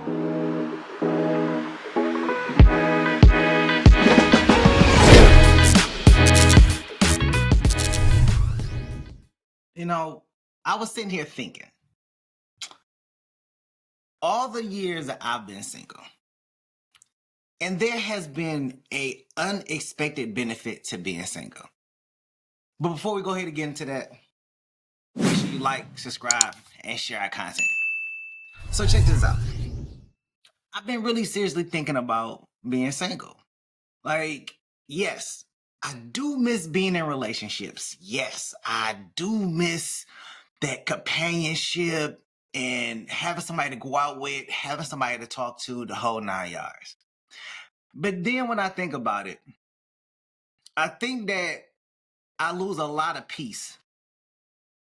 You know, I was sitting here thinking, all the years that I've been single, and there has been a unexpected benefit to being single. But before we go ahead and get into that, make sure you like, subscribe, and share our content. So check this out. I've been really seriously thinking about being single. Like, yes, I do miss being in relationships. Yes, I do miss that companionship and having somebody to go out with, having somebody to talk to, the whole 9 yards. But then when I think about it, I think that I lose a lot of peace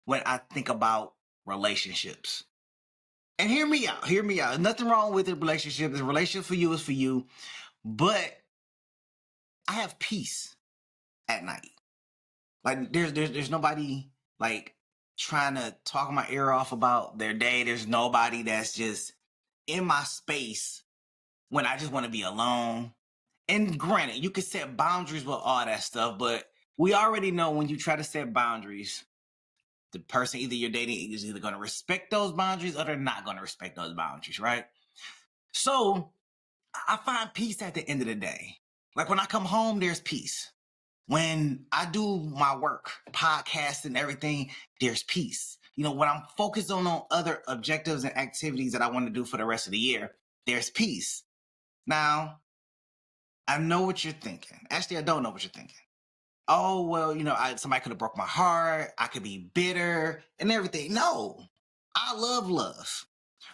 when I think about relationships. And hear me out, hear me out. There's nothing wrong with a relationship. The relationship for you is for you. But I have peace at night. Like there's nobody like trying to talk my ear off about their day. There's nobody that's just in my space when I just want to be alone. And granted, you can set boundaries with all that stuff, but we already know when you try to set boundaries, the person either you're dating is either going to respect those boundaries or they're not going to respect those boundaries, right? So I find peace at the end of the day. Like when I come home, there's peace. When I do my work, podcasts and everything, there's peace. You know, when I'm focused on other objectives and activities that I want to do for the rest of the year, there's peace. Now, I know what you're thinking. Actually, I don't know what you're thinking. Oh, well, somebody could have broke my heart. I could be bitter and everything. No, I love love.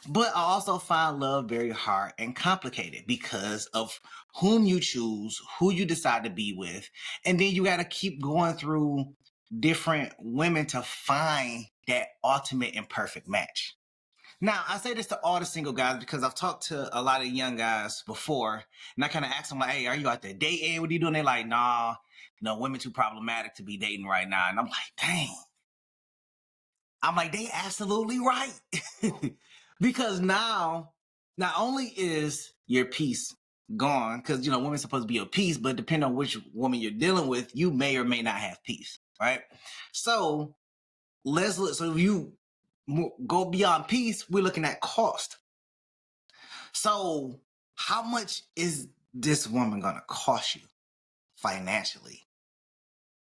But I also find love very hard and complicated because of whom you choose, who you decide to be with. And then you got to keep going through different women to find that ultimate and perfect match. Now, I say this to all the single guys because I've talked to a lot of young guys before, and I kind of ask them, like, hey, are you out there dating? What are you doing? They're like, nah, women too problematic to be dating right now. And I'm like, dang. I'm like, they absolutely right. Because now, not only is your peace gone, because, women's supposed to be your peace, but depending on which woman you're dealing with, you may or may not have peace, right? So let's look. So if you go beyond peace, we're looking at cost. So how much is this woman going to cost you financially?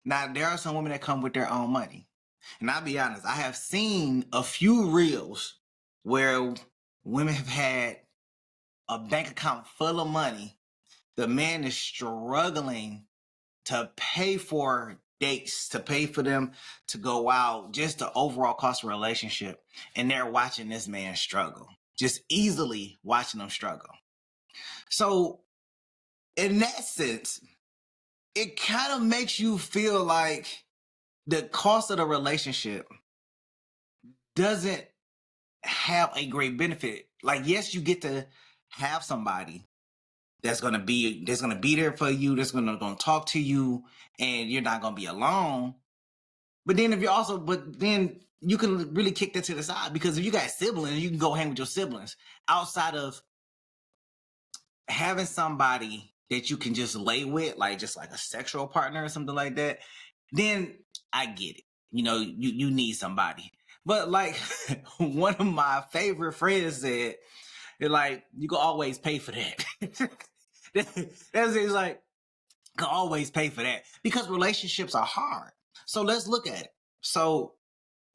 Now, there are some women that come with their own money. And I'll be honest, I have seen a few reels where women have had a bank account full of money. The man is struggling to pay for dates, to pay for them to go out, just the overall cost of a relationship. And they're watching this man struggle, just easily watching them struggle. So in that sense, it kind of makes you feel like the cost of the relationship doesn't have a great benefit. Like, yes, you get to have somebody that's gonna be there for you, that's gonna talk to you, and you're not gonna be alone. But then but then you can really kick that to the side, because if you got siblings, you can go hang with your siblings outside of having somebody that you can just lay with, like just like a sexual partner or something like that. Then I get it. You need somebody. But like one of my favorite friends said, like, you can always pay for that. That's it's like, can always pay for that, because relationships are hard. So let's look at it. So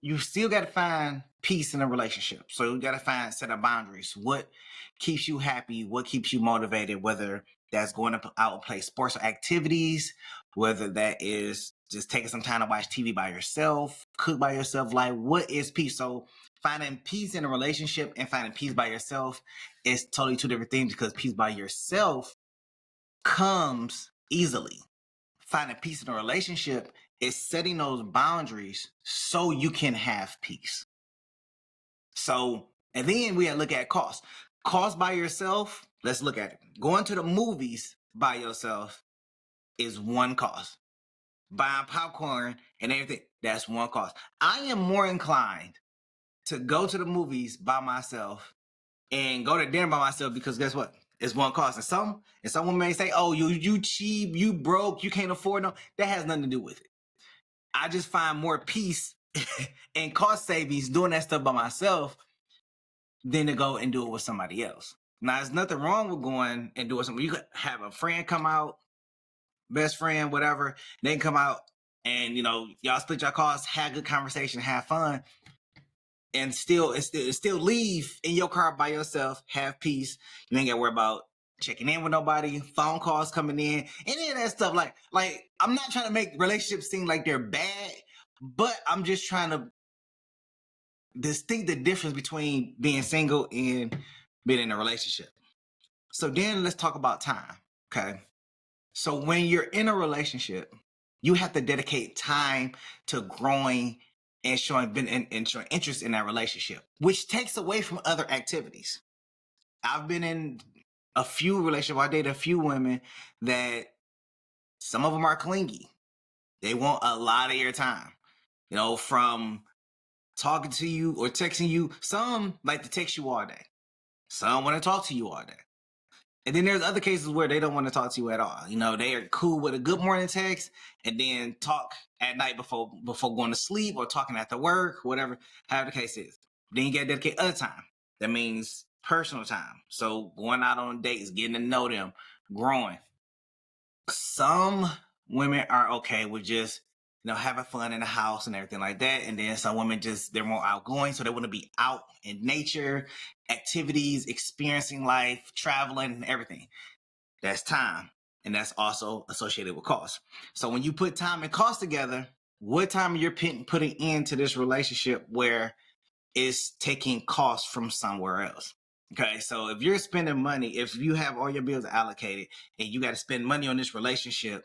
you still got to find peace in a relationship. So you got to set up boundaries. What keeps you happy? What keeps you motivated? Whether that's going out and play sports or activities, whether that is just taking some time to watch TV by yourself, cook by yourself. Like, what is peace? So finding peace in a relationship and finding peace by yourself is totally two different things, because peace by yourself comes easily. Finding peace in a relationship is setting those boundaries so you can have peace. So, and then we look at cost. Cost by yourself, let's look at it. Going to the movies by yourself is one cost. Buying popcorn and everything, that's one cost. I am more inclined to go to the movies by myself and go to dinner by myself, because guess what? It's one cost. And some women may say, "Oh, you cheap, you broke, you can't afford no." That has nothing to do with it. I just find more peace and cost savings doing that stuff by myself than to go and do it with somebody else. Now, there's nothing wrong with going and doing something. You could have a friend come out, best friend, whatever. They can come out and y'all split your costs, have good conversation, have fun, and still leave in your car by yourself, have peace. You ain't got to worry about checking in with nobody, phone calls coming in, any of that stuff. Like I'm not trying to make relationships seem like they're bad, but I'm just trying to distinct the difference between being single and being in a relationship. So then let's talk about time. Okay. So when you're in a relationship, you have to dedicate time to growing and showing interest in that relationship, which takes away from other activities. I've been in a few relationships. I dated a few women that some of them are clingy. They want a lot of your time, from talking to you or texting you. Some like to text you all day. Some want to talk to you all day. And then there's other cases where they don't want to talk to you at all. They are cool with a good morning text and then talk at night before going to sleep, or talking after work, whatever, however the case is. Then you got to dedicate other time. That means personal time. So going out on dates, getting to know them, growing. Some women are okay with just, having fun in the house and everything like that. And then some women they're more outgoing. So they want to be out in nature, activities, experiencing life, traveling, and everything. That's time. And that's also associated with cost. So when you put time and cost together, what time you're putting into this relationship where it's taking cost from somewhere else. Okay, so if you're spending money, if you have all your bills allocated and you got to spend money on this relationship,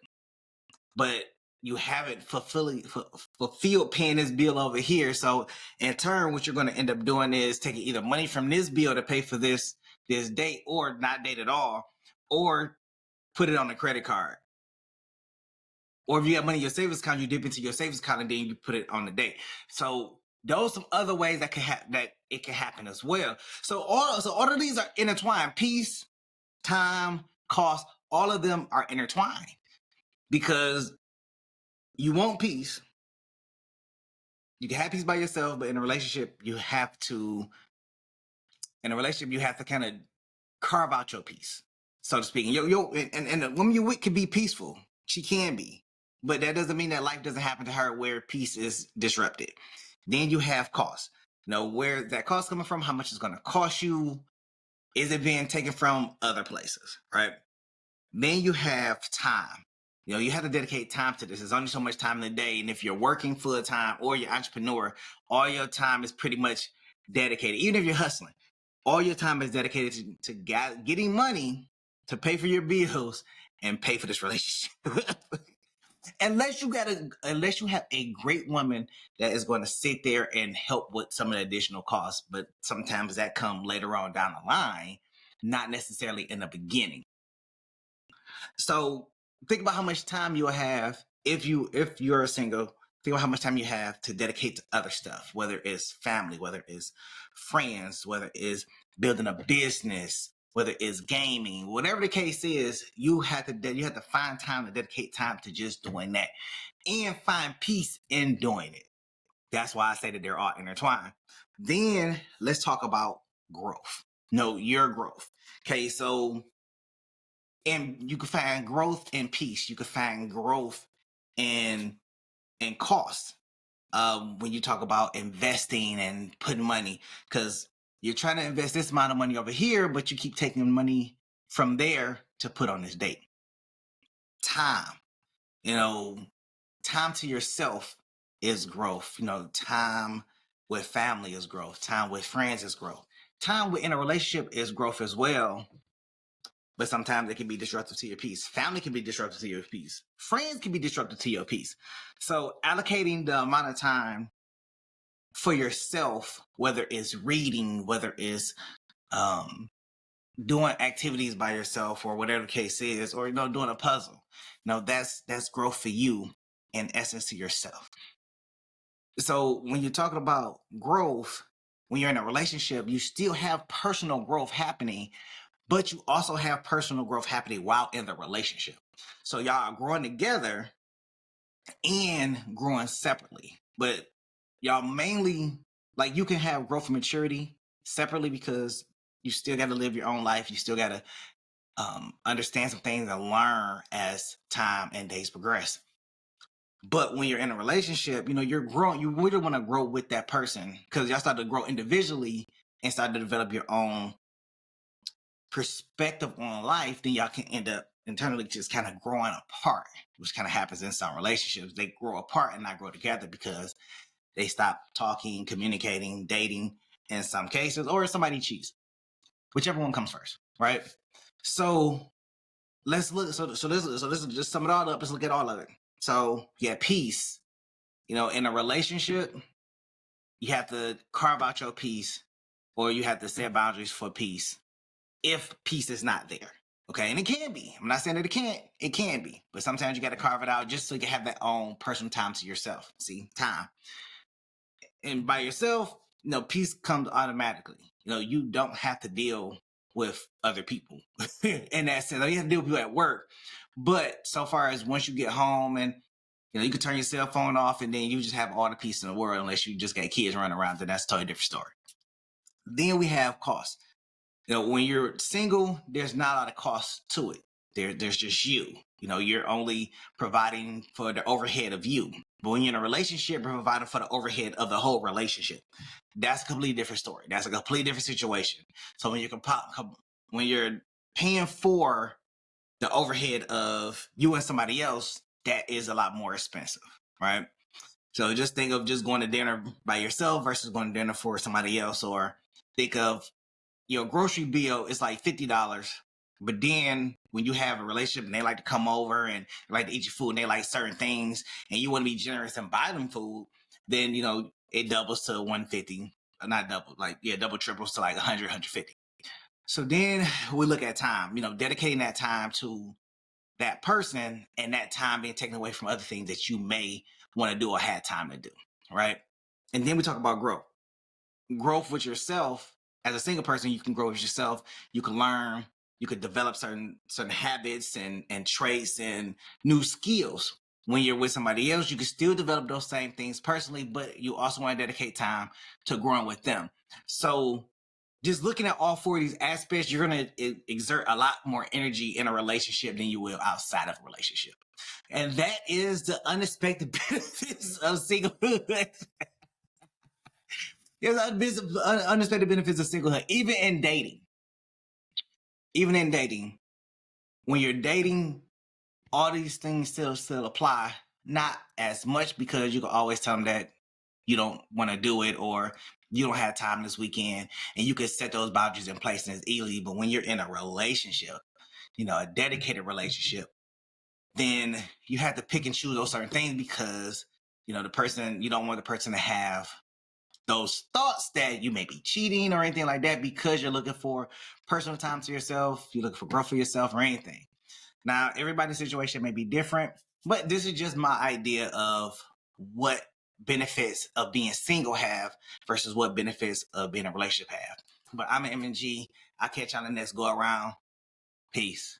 but you haven't fulfilled paying this bill over here. So in turn, what you're going to end up doing is taking either money from this bill to pay for this date, or not date at all, or put it on a credit card. Or if you have money in your savings account, you dip into your savings account and then you put it on the date. So those are some other ways that it can happen as well. So all of these are intertwined. Peace, time, cost, all of them are intertwined, because you want peace. You can have peace by yourself, but in a relationship, you have to kind of carve out your peace, so to speak. And the woman you're with can be peaceful. She can be. But that doesn't mean that life doesn't happen to her where peace is disrupted. Then you have cost. Where that cost coming from, how much it's going to cost you. Is it being taken from other places, right? Then you have time. You have to dedicate time to this. There's only so much time in the day. And if you're working full time or you're an entrepreneur, all your time is pretty much dedicated. Even if you're hustling, all your time is dedicated to getting money to pay for your bills and pay for this relationship. Unless you have a great woman that is going to sit there and help with some of the additional costs, but sometimes that come later on down the line, not necessarily in the beginning. So think about how much time you'll have if you're single. Think about how much time you have to dedicate to other stuff, whether it's family, whether it's friends, whether it's building a business, whether it's gaming, whatever the case is. You have to find time to dedicate time to just doing that, and find peace in doing it. That's why I say that they're all intertwined. Then let's talk about growth. No, your growth. Okay, so and you can find growth in peace. You can find growth in cost. When you talk about investing and putting money, because you're trying to invest this amount of money over here, but you keep taking money from there to put on this date. Time, time to yourself is growth. Time with family is growth. Time with friends is growth. Time within a relationship is growth as well. But sometimes it can be disruptive to your peace. Family can be disruptive to your peace. Friends can be disruptive to your peace. So allocating the amount of time for yourself, whether it's reading, whether it's doing activities by yourself, or whatever the case is, or doing a puzzle, that's growth for you, in essence, to yourself. So when you're talking about growth, when you're in a relationship, you still have personal growth happening, but you also have personal growth happening while in the relationship. So y'all are growing together and growing separately. But y'all mainly, like, you can have growth and maturity separately because you still got to live your own life. You still got to understand some things and learn as time and days progress. But when you're in a relationship, you're growing. You really want to grow with that person because y'all start to grow individually and start to develop your own perspective on life. Then y'all can end up internally just kind of growing apart, which kind of happens in some relationships. They grow apart and not grow together because they stop talking, communicating, dating in some cases, or somebody cheats. Whichever one comes first, right? So let's look. So this is just sum it all up. Let's look at all of it. So yeah, peace. In a relationship, you have to carve out your peace, or you have to set boundaries for peace if peace is not there. Okay, and it can be. I'm not saying that it can't. It can be, but sometimes you got to carve it out just so you can have that own personal time to yourself. See, time. And by yourself, peace comes automatically. You don't have to deal with other people in that sense. You have to deal with people at work. But so far as once you get home and you can turn your cell phone off and then you just have all the peace in the world, unless you just got kids running around, then that's a totally different story. Then we have costs. When you're single, there's not a lot of cost to it. There's just you. You're only providing for the overhead of you. But when you're in a relationship, you're providing for the overhead of the whole relationship. That's a completely different story. That's a completely different situation. So when you're paying for the overhead of you and somebody else, that is a lot more expensive, right? So just think of just going to dinner by yourself versus going to dinner for somebody else, or think of your grocery bill is like $50. But then when you have a relationship and they like to come over and like to eat your food and they like certain things and you want to be generous and buy them food, then, it doubles to 150. Not double, double triples to like 100, 150. So then we look at time, dedicating that time to that person and that time being taken away from other things that you may want to do or had time to do, right? And then we talk about growth with yourself. As a single person, you can grow with yourself. You can learn. You could develop certain habits and traits and new skills. When you're with somebody else, you can still develop those same things personally, but you also want to dedicate time to growing with them. So just looking at all four of these aspects, you're going to exert a lot more energy in a relationship than you will outside of a relationship. And that is the unexpected benefits of singlehood. There's unexpected benefits of singlehood, even in dating. Even in dating, when you're dating, all these things still apply. Not as much because you can always tell them that you don't want to do it or you don't have time this weekend, and you can set those boundaries in place and it's easy. But when you're in a relationship, a dedicated relationship, then you have to pick and choose those certain things because you don't want the person to have those thoughts that you may be cheating or anything like that because you're looking for personal time to yourself, you're looking for growth for yourself or anything. Now, everybody's situation may be different, but this is just my idea of what benefits of being single have versus what benefits of being in a relationship have. But I'm an MNG. I'll catch y'all on the next go around. Peace.